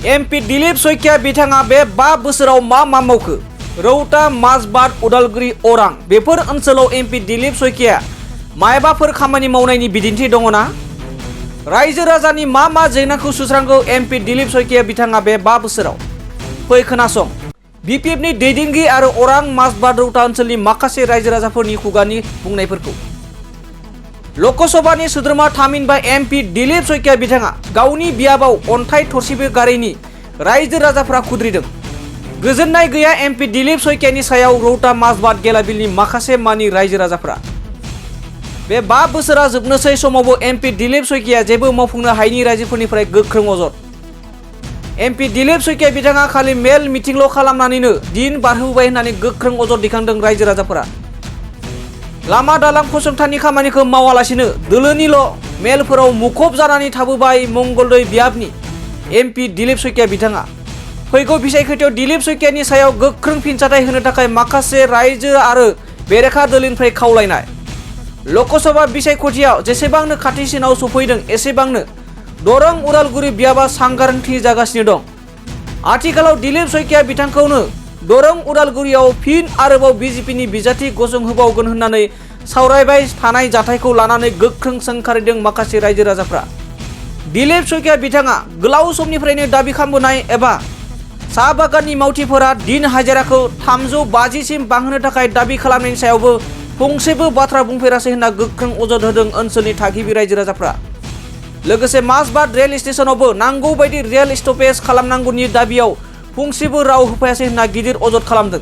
MP Dilip Saikia बिथाङा बे 5 बोसोराव मा मावखो? रौता, माजबाद, उदालगुरि, अरां बेफोर ओनसोलाव एमपि दिलीप शइकिया मायबाफोर खामानि मावनायनि बिदिन्थि दङ ना? रायजो राजानि मा जेंनाखौ सुस्रांगौ एमपि दिलीप शइकिया बिथाङा बे 5 बोसोराव? फै खोनासं बिपिएफनि दैदेनगिरि आरो अरां, माजबाद, रौता ओनसोलनि माखासे रायजो राजाफोरनि खुगानि बुंनायफोरखौ। लकसभानि सोद्रोमा थामहिनबा एमपि दिलीप शइकिया बिथाङा गावनि बियाबाव अन्थाइ थरसेबो गारैनि रायजो राजाफ्रा खुद्रिदों। गोजोननाय गैया एमपि दिलीप शइकियानि सायाव रौता, माजबाद, गेलाबिलनि माखासे मानि रायजो राजाफ्रा। बे 5 बोसोरा जोबनोसै समावबो एमपि दिलीप शइकिया जेबो मावफुंनो हायैनि रायजोफोरनिफ्राय गोख्रों अजद। एमपि दिलीप शइकिया बिथाङा खालि मेल मिटिंल' खालामनानैनो दिन बारहोबाय होननानै गोख्रों अजद दिखांदों रायजो राजाफोरा। लामा दालां फसंथाननि खामानिखौ मावालासिनो दोलोनिल' मेलफोराव मुखुब जानानै थाबोबाय मंगलदै बियाबनि एमपि दिलीप शइकिया बिथाङा। फैगौ बिसायख'थियाव दिलीप शइकियानि सायाव गोख्रों फिनजाथाय होनो थाखाय माखासे रायजो आरो बेरेखा दोलोनिफ्राय खावलायनाय। लकसभा बिसायख'थियाव जेसेबांनो खाथिसिनाव सफैदों एसेबांनो दरं उदालगुरि बियाबा सांग्रांथि जागासिनो दं। आथिखालाव दिलीप शइकिया बिथांखौनो दरं उदालगुरियाव फिन आरोबाव बिजेपिनि बिजाथि गसंहोबावगोन होननानै सावरायबाय थानाय जाथायखौ लानानै गोख्रों सोंखारिदों माखासे रायजो राजाफ्रा। दिलीप शइकिया बिथाङा गोलाव समनिफ्रायनो दाबि खालामबोनाय एबा साहा बागाननि मावथिफोरा दिन हाजिराखौ 350 सिम बांहोनो थाखाय दाबि खालामनायनि सायावबो फंसेबो बाथ्रा बुंफेरासै होनना गोख्रों अजद होदों ओनसोलनि थागिबि रायजो राजाफ्रा। लोगोसे माजबाद रेल स्टेशनावबो नांगौ बायदि रेल स्टपेज खालामनांगौनि दाबियाव फंसेबो राव होफायासै होनना गिदिर अजद खालामदों।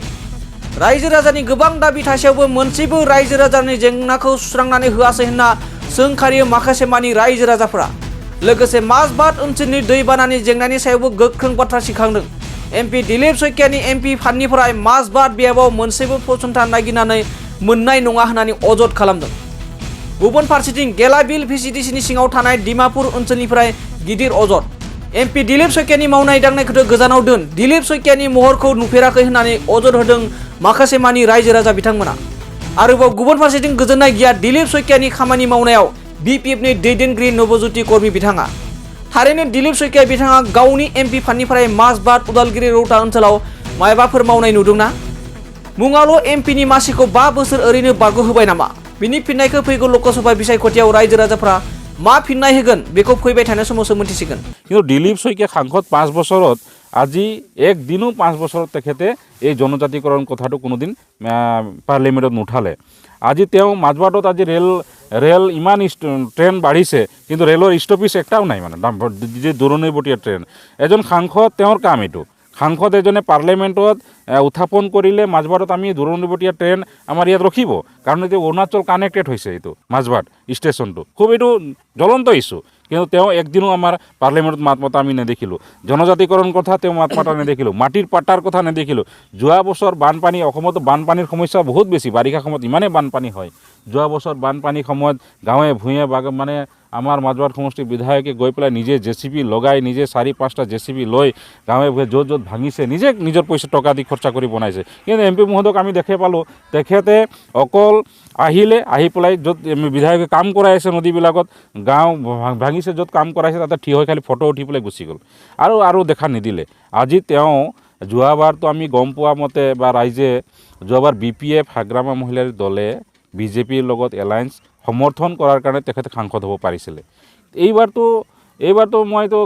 रायजो राजानि गोबां दाबि थासेयावबो मोनसेबो रायजो राजानि जेंनाखौ सुस्रांनानै होआसै होनना सोंखारियो माखासे मानि रायजो राजाफ्रा। लोगोसे माजबाद ओनसोलनि दैबानानि जेंनानि सायावबो गोख्रों बाथ्रा सिखांदों। एमपि दिलीप शइकियानि एमपि फान्डनिफ्राय माजबाद बियाबाव मोनसेबो फसंथान नागिरनानै मोननाय नङा होननानै अजद खालामदों। गुबुन फारसेथिं गेलाबिल भिसिडिसिनि सिङाव थानाय डिमापुर ओनसोलनिफ्राय गिदिर अजद। एमपि दिलीप शइकियानि मावनाय दांनायखौथ' गोजानाव दोन, दिलीप शइकियानि महरखौ नुफेराखै होननानै अजद होदों माखासे मानि रायजो राजा बिथांमोना। आरोबाव गुबुन फारसेथिं गोजोननाय गैया दिलीप शइकियानि खामानि मावनायाव बिपिएफनि दैदेनगिरि नबज्योति कर्मी बिथाङा। थारैनो दिलीप शइकिया बिथाङा गावनि एमपि फान्डनिफ्राय माजबाद, उदालगुरि, रौता ओनसोलाव मायबाफोर मावनाय नुदों ना? मुङाल' एमपिनि मासिखौ 5 बोसोर ओरैनो बारग'होबाय नामा? बिनि फिननायखौ फैगौ लकसभा बिसायख'थियाव रायजो राजाफ्रा मा फिननाय होगोन बेखौ फैबाय थानाय समावसो मोनथिसिगोन। কিন্তু দিলীপ শইকীয়া সাংসদ 5 বছৰত আজি একদিনো 5 বছৰত তেখেতে এই জনজাতিকৰণ কথাটো কোনোদিন পাৰ্লিমেণ্টত নুঠালে। আজি তেওঁ মাজবাটত আজি ৰেল ইমান ট্ৰেইন বাঢ়িছে কিন্তু ৰেলৰ ষ্টপেজ একটাও নাই, মানে যে দূৰণিবতীয়া ট্ৰেইন। এজন সাংসদ তেওঁৰ কাম এইটো। সাংসদ এজনে পাৰ্লিমেণ্টত উত্থাপন কৰিলে মাজবাটত আমি দূৰণিবতীয়া ট্ৰেইন আমাৰ ইয়াত ৰখিব, কাৰণ এইটো অৰুণাচল কানেক্টেড হৈছে এইটো মাজবাট ষ্টেচনটো। খুব এইটো জ্বলন্ত ইছ্যু, কিন্তু তেওঁ একদিনো আমাৰ পাৰ্লিমেণ্টত মাত মতা আমি নেদেখিলোঁ। জনজাতিকৰণ কথা তেওঁ মাত মতা নেদেখিলোঁ, মাটিৰ পাট্টাৰ কথা নেদেখিলোঁ। যোৱা বছৰ বানপানী, অসমতো বানপানীৰ সমস্যা বহুত বেছি, বাৰিষা সময়ত ইমানেই বানপানী হয়। যোৱা বছৰ বানপানীৰ সময়ত গাঁৱে ভূঞে মানে আমাৰ মাজবাট সমষ্টিৰ বিধায়কে গৈ পেলাই নিজে জেচিবি লগাই, নিজে 4-5টা জেচিবি লৈ গাঁৱে ভূঞে য'ত ভাঙিছে নিজে নিজৰ পইচা টকা দি খৰচা কৰি বনাইছে। কিন্তু এমপি মহোদয়ক আমি দেখি পালোঁ তেখেতে অকল আহি পেলাই য'ত বিধায়কে কাম কৰাই আছে নদীবিলাকত, গাঁও ভাঙিছে য'ত কাম কৰাইছে তাতে থিয় হৈ খালি ফটো উঠি পেলাই গুচি গ'ল, আৰু দেখা নিদিলে। আজি তেওঁ যোৱাবাৰতো আমি গম পোৱা মতে বা ৰাইজে যোৱাবাৰ বিপিএফ হাগ্ৰামা মহিলাৰ দলে বিজেপিৰ লগত এলায়েন্স সমৰ্থন কৰাৰ কাৰণে তেখেতে সাংসদ হ'ব পাৰিছিলে। এইবাৰতো মইতো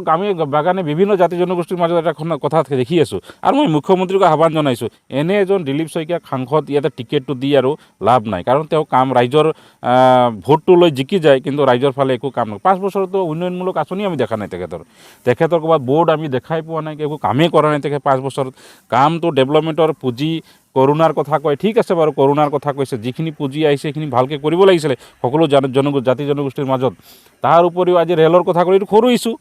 বাগানে বিভিন্ন জাতি জনগোষ্ঠীৰ মাজত এটা কথা দেখি আছোঁ, আৰু মই মুখ্যমন্ত্ৰীক আহ্বান জনাইছোঁ, এনে এজন দিলীপ শইকীয়াক সাংসদ ইয়াতে টিকেটটো দি আৰু লাভ নাই, কাৰণ তেওঁ কাম ৰাইজৰ ভোটটো লৈ জিকি যায় কিন্তু ৰাইজৰ ফালে একো কাম নকৰে। 5 বছৰতো উন্নয়নমূলক আঁচনি আমি দেখা নাই তেখেতৰ ক'ৰবাত বৰ্ড আমি দেখাই পোৱা নাই, একো কামেই কৰা নাই তেখেত 5 বছৰত। কামটো ডেভেলপমেণ্টৰ পুঁজি কৰোণাৰ কথা কয়, ঠিক আছে বাৰু কৰোণাৰ কথা কৈছে, যিখিনি পুঁজি আহিছে সেইখিনি ভালকৈ কৰিব লাগিছিলে সকলো জাতি জনগোষ্ঠীৰ মাজত। তাৰ উপৰিও আজি ৰেলৰ কথা ক'লে এইটো সৰু ইছ্যু।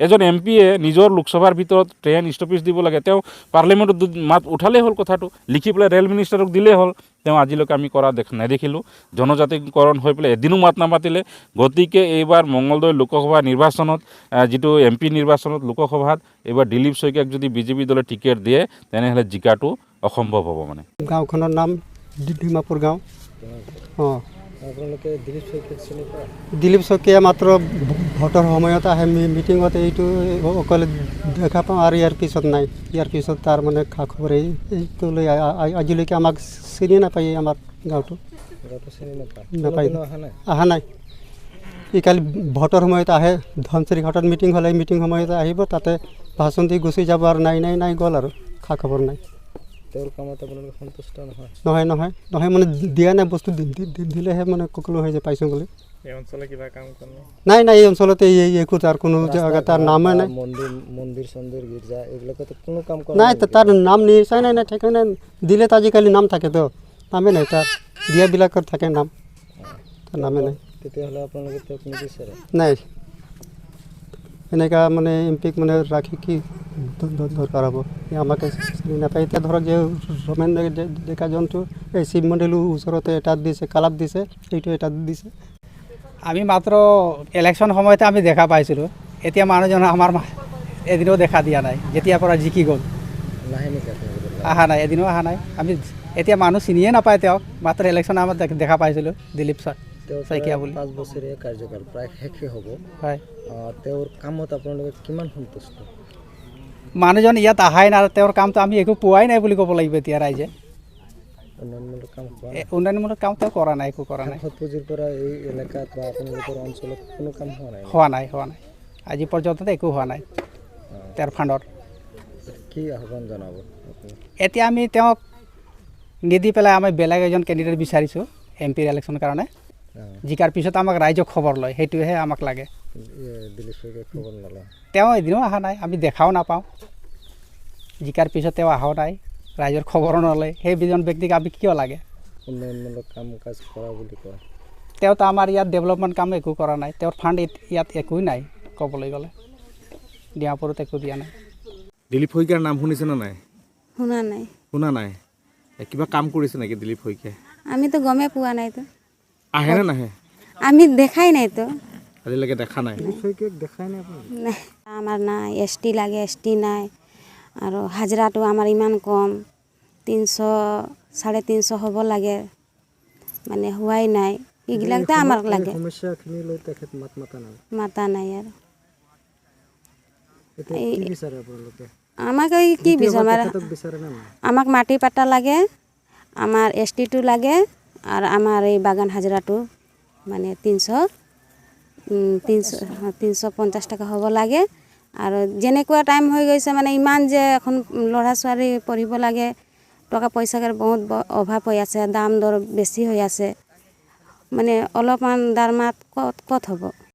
এজন এমপিয়ে নিজৰ লোকসভাৰ ভিতৰত ট্ৰেইন ষ্টপেজ দিব লাগে, তেওঁ পাৰ্লিমেণ্টত মাত উঠালেই হ'ল, কথাটো লিখি পেলাই ৰেল মিনিষ্টাৰক দিলেই হ'ল। তেওঁ আজিলৈকে আমি কৰা নেদেখিলোঁ। জনজাতিকৰণ হৈ পেলাই এদিনো মাত নামাতিলে। গতিকে এইবাৰ মঙলদৈ লোকসভা নিৰ্বাচনত, যিটো এমপি নিৰ্বাচনত লোকসভাত এইবাৰ দিলীপ শইকীয়াক যদি বিজেপি দলে টিকেট দিয়ে তেনেহ'লে জিকাটো অসম্ভৱ হ'ব। মানে গাঁওখনৰ নাম ডিমাপুৰ গাঁও। আপোনালোকে দিলীপ শইকীয়াক চিনি পায়? দিলীপ শইকীয়া মাত্ৰ ভোটৰ সময়ত আহে মিটিঙত, এইটো অকলে দেখা পাওঁ আৰু ইয়াৰ পিছত নাই। ইয়াৰ পিছত তাৰ মানে খা খবৰ এইটো লৈ আজিলৈকে আমাক চিনি নাপায়। আমাৰ গাঁৱটো চিনি নাপায়? নাপায়, অহা নাই? অহা নাই। ই কালি ভোটৰ সময়ত আহে, ধনচিৰি ঘাটত মিটিং হ'লে মিটিং সময়ত আহিব, তাতে ভাষণ দি গুচি যাব আৰু নাই গ'ল আৰু খা খবৰ নাই। তেওঁৰ কামত আপোনালোকে সন্তুষ্ট নহয় মানে দিয়া নাই, বস্তু দিলেহে মানে সকলো হৈ যায় পাইছোঁ বুলি। এই অঞ্চলে কিবা কাম কৰে? নাই এই অঞ্চলতে একো তাৰ কোনো জেগা তাৰ নামে নাই। মন্দিৰ চন্দিৰ গীৰ্জা এইবিলাকত কোনো কাম কৰে নাই, তাৰ নাম নিচাই নাই ঠিকনা দিলে তো আজিকালি নাম থাকেতো, নামে নাই তাৰ। দিয়াবিলাকৰ থাকে নাম, তাৰ নামে নাই। তেতিয়াহ'লে আপোনালোকে তেওঁক নিবিচাৰে? নাই, এনেকুৱা মানে এমপিক মানে ৰাখি কি দৰকাৰ হ'ব? আমাকে চিনি নাপায়। এতিয়া ধৰক যে ৰমেন ডেকা জন্তু এই শিৱ মন্দিৰৰ ওচৰতে এটা দিছে, কালাপ দিছে, এইটো এটা দিছে। আমি মাত্ৰ ইলেকশ্যন সময়তে আমি দেখা পাইছিলোঁ। এতিয়া মানুহজন আমাৰ এদিনো দেখা দিয়া নাই, যেতিয়াৰ পৰা জিকি গ'ল। নাহে নেকি আপোনালোকে? অহা নাই, এদিনো অহা নাই। আমি এতিয়া মানুহ চিনিয়ে নাপায় তেওঁক, মাত্ৰ ইলেকশ্যন আমাৰ দেখা পাইছিলোঁ দিলীপ শইকীয়া বুলি। 5 বছৰীয়া কাৰ্যকাল প্ৰায় শেষে হ'ব। হয়, তেওঁৰ কামত আপোনালোকে কিমান সন্তুষ্ট? মানুহজন ইয়াত অহাই নাই, তেওঁৰ কামটো আমি একো পোৱাই নাই বুলি ক'ব লাগিব এতিয়া ৰাইজে। উন্নয়নমূলক কাম উন্নয়নমূলক কাম তেওঁ কৰা নাই, একো কৰা নাই। পুঁজিৰ পৰা এই এলেকাত বা আপোনালোকৰ অঞ্চলত কোনো কাম হোৱা নাই। আজি পৰ্যন্ত একো হোৱা নাই তেওঁৰ ফাণ্ডৰ। কি আহ্বান জনাব? এতিয়া আমি তেওঁক নিদি পেলাই আমি বেলেগ এজন কেণ্ডিডেট বিচাৰিছোঁ এমপিৰ ইলেকশ্যনৰ কাৰণে। জিকাৰ পিছত আমাক ৰাইজক খবৰ লয়, সেইটোহে আমাক লাগে। দিলীপ শইকীয়াই খবৰ নলয়? তেওঁ এদিনো অহা নাই, আমি দেখাও নাপাওঁ। জিকাৰ পিছত তেওঁ অহাও নাই, ৰাইজৰ খবৰো নলয়। সেই দুজন ব্যক্তিক আমি কিয় লাগে? উন্নয়নমূলক কাম কাজ কৰা বুলি কয়। তেওঁতো আমাৰ ইয়াত ডেভেলপমেণ্ট কাম একো কৰা নাই। তেওঁৰ ফাণ্ড ইয়াত একোৱেই নাই ক'বলৈ গ'লে, ডিমাপুৰত একো দিয়া নাই। দিলীপ শইকীয়াৰ নাম শুনিছেনে নাই? শুনা নাই। কিবা কাম কৰিছে নেকি দিলীপ শইকীয়াই? আমিতো গমে পোৱা নাইতো, আহেনে নাহে? আমি দেখাই নাইতো। আজিলৈকে দেখা নাই? দেখাই নাই আপুনি? নাই, আমাৰ নাই, ST লাগে, ST নাই। আৰু হাজিৰাটো আমাৰ ইমান কম, 300 350 হ'ব লাগে, মানে হোৱাই নাই। এইবিলাকতো আমাক লাগে, সমস্যাখিনি লৈ তেখেত মাতা নাই। আৰু কি বিচাৰে আপোনালোকে? আমাক কি বিচাৰে? আমাক মাটি পাট্টা লাগে, আমাৰ STটো লাগে, আৰু আমাৰ এই বাগান হাজিৰাটো মানে 350 টকা হ'ব লাগে। আৰু যেনেকুৱা টাইম হৈ গৈছে, মানে ইমান যে এখন ল'ৰা ছোৱালী পঢ়িব লাগে, টকা পইচাৰ বহুত অভাৱ হৈ আছে, দাম দৰ বেছি হৈ আছে, মানে অলপমান দামত ক'ত হ'ব?